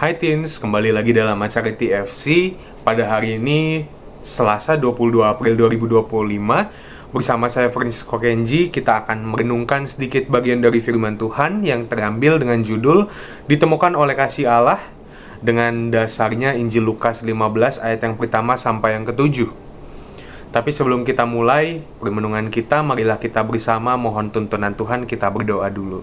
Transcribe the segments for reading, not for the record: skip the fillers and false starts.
Hai Teens, kembali lagi dalam acara TFC. Pada hari ini, Selasa 22 April 2025, bersama saya Francisco Kenji, kita akan merenungkan sedikit bagian dari firman Tuhan yang terambil dengan judul Ditemukan oleh Kasih Allah, dengan dasarnya Injil Lukas 15 ayat yang pertama sampai yang ketujuh. Tapi sebelum kita mulai permenungan kita, marilah kita bersama mohon tuntunan Tuhan, kita berdoa dulu.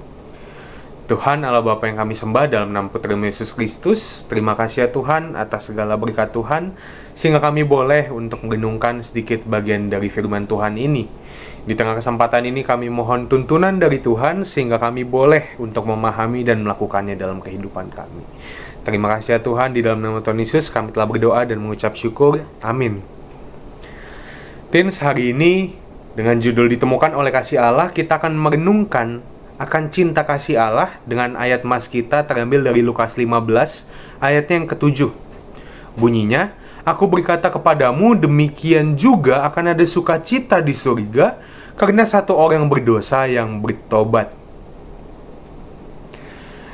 Tuhan Allah Bapa yang kami sembah, dalam nama Putra-Mu Yesus Kristus, terima kasih ya Tuhan atas segala berkat Tuhan, sehingga kami boleh untuk merenungkan sedikit bagian dari firman Tuhan ini. Di tengah kesempatan ini kami mohon tuntunan dari Tuhan, sehingga kami boleh untuk memahami dan melakukannya dalam kehidupan kami. Terima kasih ya Tuhan, di dalam nama Tuhan Yesus kami telah berdoa dan mengucap syukur. Amin. Teens, hari ini dengan judul Ditemukan oleh Kasih Allah, kita akan merenungkan akan cinta kasih Allah dengan ayat mas kita terambil dari Lukas 15 ayatnya yang ketujuh. Bunyinya, aku berkata kepadamu, demikian juga akan ada sukacita di surga karena satu orang berdosa yang bertobat.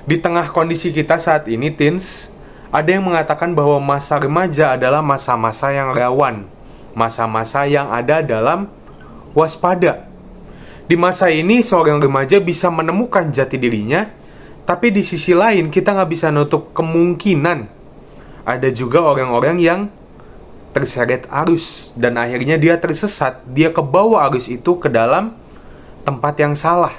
Di tengah kondisi kita saat ini, teens, ada yang mengatakan bahwa masa remaja adalah masa-masa yang rawan, masa-masa yang ada dalam waspada. Di masa ini, seorang remaja bisa menemukan jati dirinya, tapi di sisi lain kita nggak bisa nutup kemungkinan ada juga orang-orang yang terseret arus, dan akhirnya dia tersesat, dia kebawa arus itu ke dalam tempat yang salah.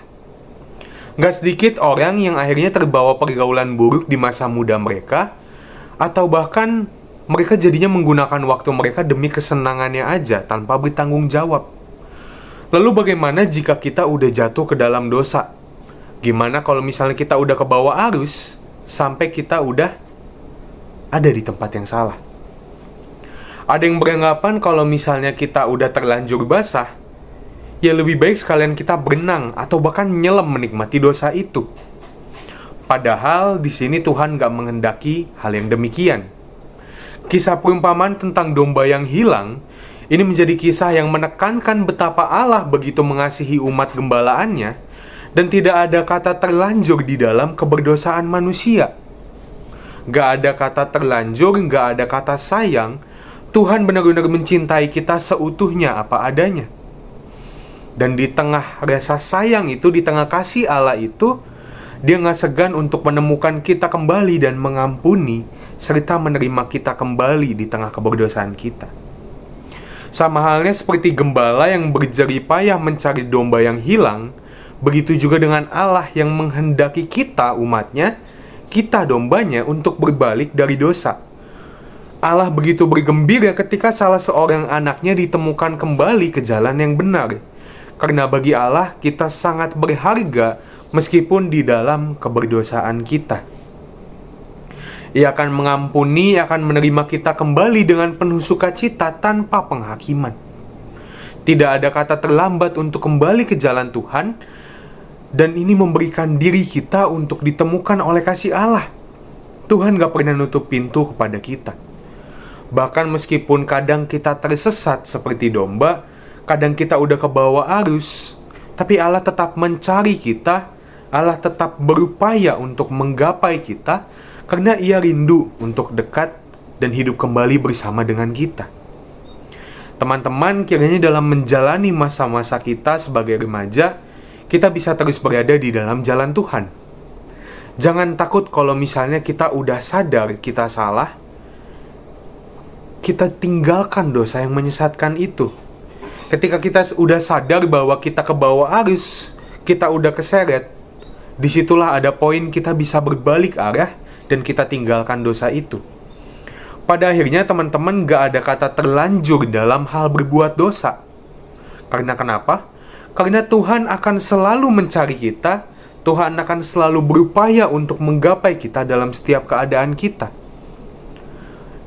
Nggak sedikit orang yang akhirnya terbawa pergaulan buruk di masa muda mereka, atau bahkan mereka jadinya menggunakan waktu mereka demi kesenangannya aja, tanpa bertanggung jawab. Lalu bagaimana jika kita udah jatuh ke dalam dosa? Gimana kalau misalnya kita udah kebawa arus sampai kita udah ada di tempat yang salah? Ada yang beranggapan kalau misalnya kita udah terlanjur basah, ya lebih baik sekalian kita berenang atau bahkan menyelam menikmati dosa itu. Padahal di sini Tuhan gak menghendaki hal yang demikian. Kisah perumpamaan tentang domba yang hilang ini menjadi kisah yang menekankan betapa Allah begitu mengasihi umat gembalaannya, dan tidak ada kata terlanjur di dalam keberdosaan manusia. Gak ada kata terlanjur, gak ada kata sayang. Tuhan benar-benar mencintai kita seutuhnya apa adanya. Dan di tengah rasa sayang itu, di tengah kasih Allah itu, Dia gak segan untuk menemukan kita kembali dan mengampuni, serta menerima kita kembali di tengah keberdosaan kita. Sama halnya seperti gembala yang berjerih payah mencari domba yang hilang, begitu juga dengan Allah yang menghendaki kita umatnya, kita dombanya, untuk berbalik dari dosa. Allah begitu bergembira ketika salah seorang anaknya ditemukan kembali ke jalan yang benar. Karena bagi Allah kita sangat berharga meskipun di dalam keberdosaan kita. Ia akan mengampuni, akan menerima kita kembali dengan penuh sukacita tanpa penghakiman. Tidak ada kata terlambat untuk kembali ke jalan Tuhan, dan ini memberikan diri kita untuk ditemukan oleh kasih Allah. Tuhan gak pernah nutup pintu kepada kita. Bahkan meskipun kadang kita tersesat seperti domba, kadang kita udah kebawa arus, tapi Allah tetap mencari kita, Allah tetap berupaya untuk menggapai kita, karena Ia rindu untuk dekat dan hidup kembali bersama dengan kita. Teman-teman, kiranya dalam menjalani masa-masa kita sebagai remaja, kita bisa terus berada di dalam jalan Tuhan. Jangan takut kalau misalnya kita udah sadar kita salah, kita tinggalkan dosa yang menyesatkan itu. Ketika kita udah sadar bahwa kita kebawa arus, kita udah keseret, disitulah ada poin kita bisa berbalik arah dan kita tinggalkan dosa itu. Pada akhirnya teman-teman, gak ada kata terlanjur dalam hal berbuat dosa. Karena kenapa? Karena Tuhan akan selalu mencari kita, Tuhan akan selalu berupaya untuk menggapai kita dalam setiap keadaan kita.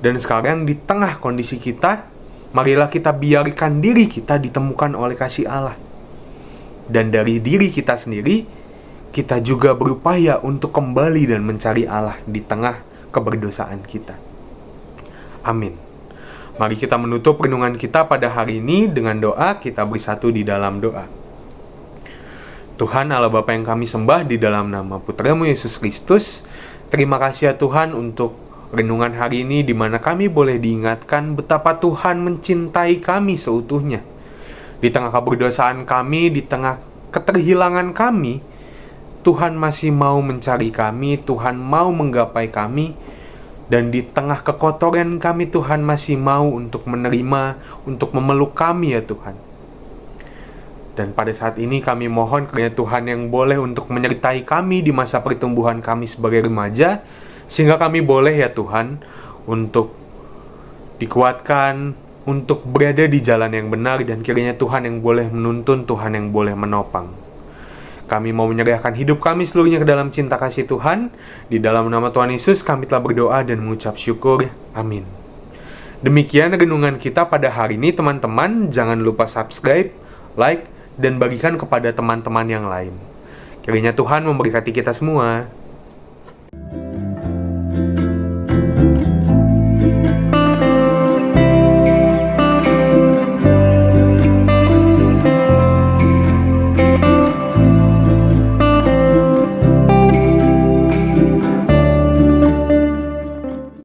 Dan sekarang di tengah kondisi kita, marilah kita biarkan diri kita ditemukan oleh kasih Allah. Dan dari diri kita sendiri, kita juga berupaya untuk kembali dan mencari Allah di tengah keberdosaan kita. Amin. Mari kita menutup renungan kita pada hari ini dengan doa. Kita bersatu di dalam doa. Tuhan Allah Bapa yang kami sembah, di dalam nama Putra-Mu Yesus Kristus, Terima kasih ya Tuhan untuk renungan hari ini di mana kami boleh diingatkan betapa Tuhan mencintai kami seutuhnya. Di tengah keberdosaan kami, di tengah keterhilangan kami, Tuhan masih mau mencari kami, Tuhan mau menggapai kami, dan di tengah kekotoran kami Tuhan masih mau untuk menerima, untuk memeluk kami ya Tuhan. Dan pada saat ini kami mohon kiranya Tuhan yang boleh untuk menyertai kami di masa pertumbuhan kami sebagai remaja, sehingga kami boleh ya Tuhan untuk dikuatkan, untuk berada di jalan yang benar, dan kiranya Tuhan yang boleh menuntun, Tuhan yang boleh menopang. Kami mau menyerahkan hidup kami seluruhnya ke dalam cinta kasih Tuhan. Di dalam nama Tuhan Yesus kami telah berdoa dan mengucap syukur. Amin. Demikian renungan kita pada hari ini teman-teman. Jangan lupa subscribe, like, dan bagikan kepada teman-teman yang lain. Kiranya Tuhan memberkati kita semua.